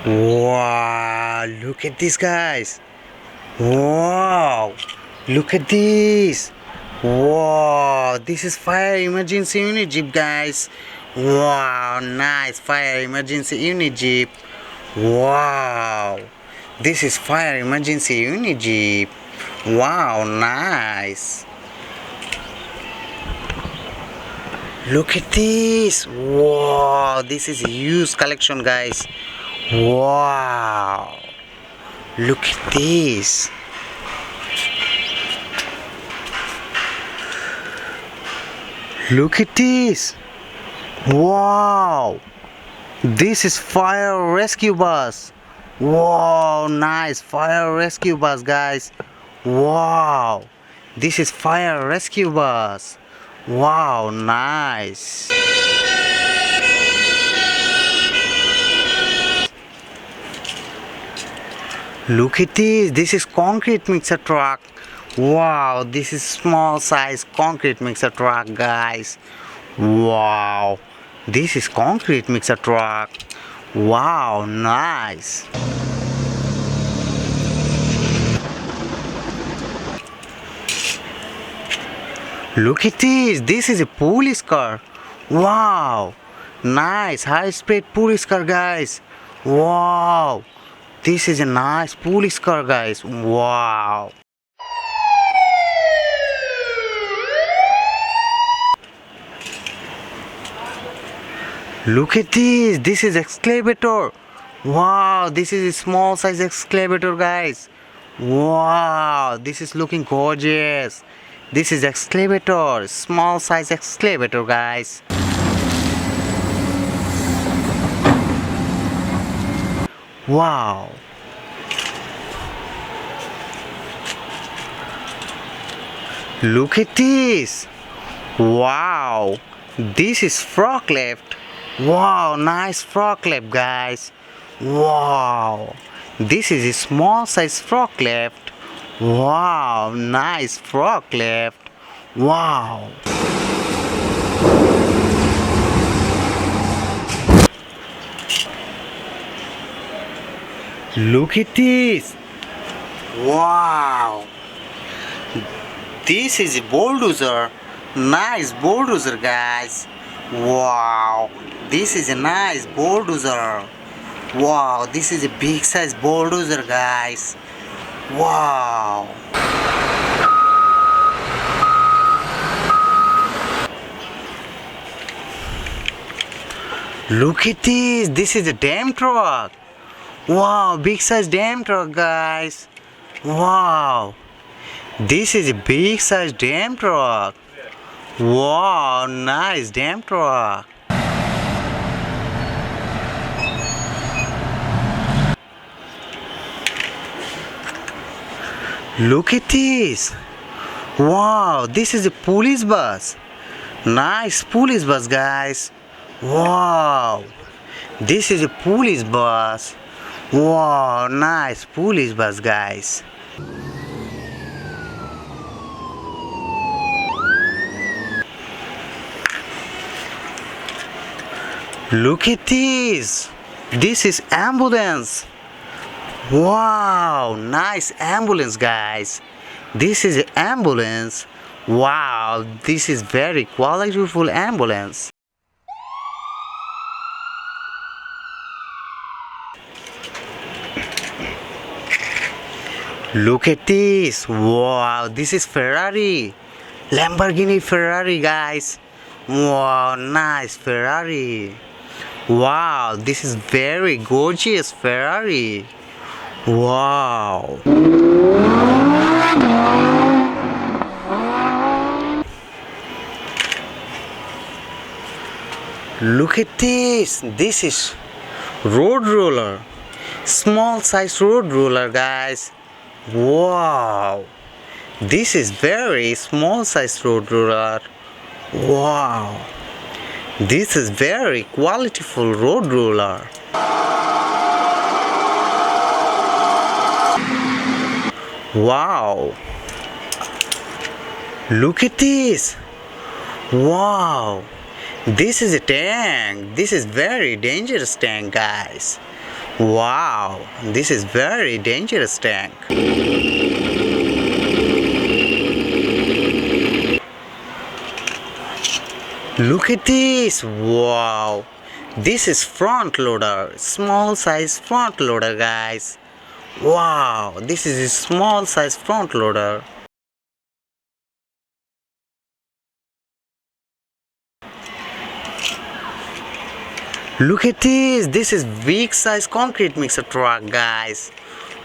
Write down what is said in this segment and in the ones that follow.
Wow, look at this, guys. Wow, look at this. Wow, this is fire emergency unit jeep, guys. Wow, nice fire emergency unit jeep. Wow, this is fire emergency unit jeep. Wow, nice. Look at this. Wow, this is a huge collection, guys. Wow, look at this. Look at this. Wow, this is fire rescue bus. Wow, nice fire rescue bus, guys. Wow, this is fire rescue bus. Wow, nice. Look at this is concrete mixer truck. Wow, this is small size concrete mixer truck, guys. Wow, this is concrete mixer truck. Wow, nice. Look at this is a police car. Wow, nice high speed police car, guys. Wow, this is a nice police car, guys. Wow. Look at this is excavator. Wow, this is a small size excavator, guys. Wow, this is looking gorgeous. This is excavator, small size excavator, guys. Wow. Look at this. Wow, this is forklift. Wow, nice forklift, guys. Wow, this is a small size forklift. Wow, nice forklift. Wow. Look at this. Wow, this is a bulldozer. Nice bulldozer, guys. Wow, this is a nice bulldozer. Wow, this is a big size bulldozer, guys. Wow. Look at this is a dam truck. Wow, big size dam truck, guys. Wow, this is a big size dam truck. Wow, nice dam truck. Look at this. Wow, this is a police bus. Nice police bus, guys. Wow, this is a police bus. Wow, nice police bus, guys. Look at this. This is ambulance. Wow, nice ambulance, guys. This is an ambulance. Wow, this is very qualityful ambulance. Look at this. Wow, this is Ferrari. Lamborghini Ferrari, guys. Wow, nice Ferrari. Wow, this is very gorgeous Ferrari. Wow. Look at this. This is road roller. Small size road roller, guys. Wow, this is very small size road roller. Wow, this is very qualityful road roller. Wow, look at this. Wow, this is a tank. This is very dangerous tank, guys. Wow, this is very dangerous tank. Look at this. Wow, this is front loader, small size front loader, guys. Wow, this is a small size front loader. Look at this is big size concrete mixer truck, guys.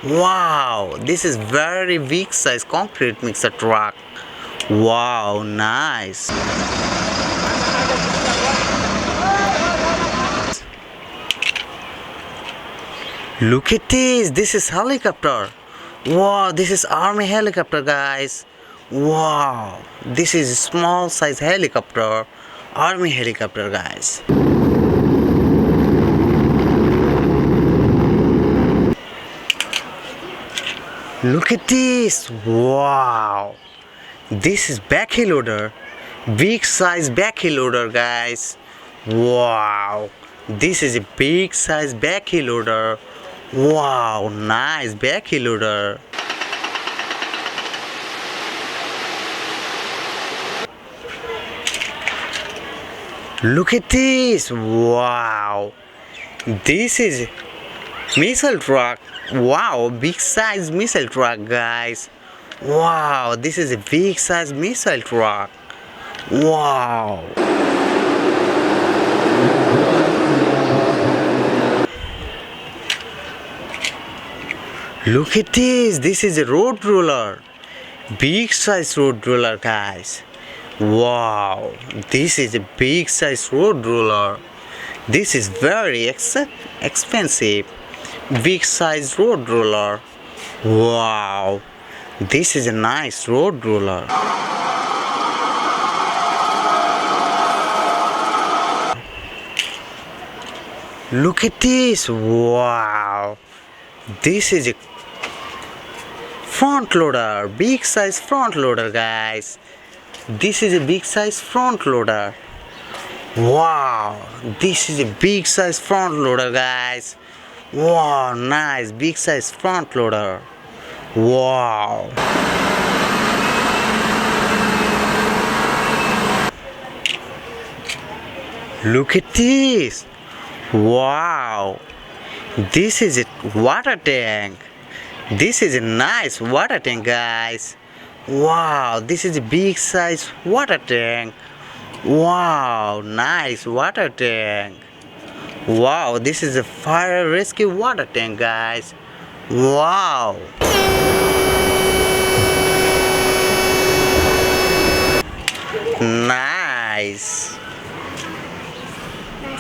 Wow, this is very big size concrete mixer truck. Wow, nice. Look at this is helicopter. Wow, this is army helicopter, guys. Wow, this is a small size helicopter, army helicopter, guys. Look at this. Wow, this is backhoe loader, big size backhoe loader, guys. Wow, this is a big size backhoe loader. Wow, nice backhoe loader. Look at this. Wow, this is missile truck. Wow, big size missile truck, guys. Wow, this is a big size missile truck. Wow. Look at this is a road roller, big size road roller, guys. Wow, this is a big size road roller. This is very expensive, big size road roller. Wow, this is a nice road roller. Look at this. Wow, this is a front loader, big size front loader, guys. This is a big size front loader. Wow, this is a big size front loader, guys. Wow, nice big size front loader. Wow. Look at this. Wow, this is a water tank. This is a nice water tank, guys. Wow, this is a big size water tank. Wow, nice water tank. Wow, this is a fire rescue water tank, guys. Wow. Nice.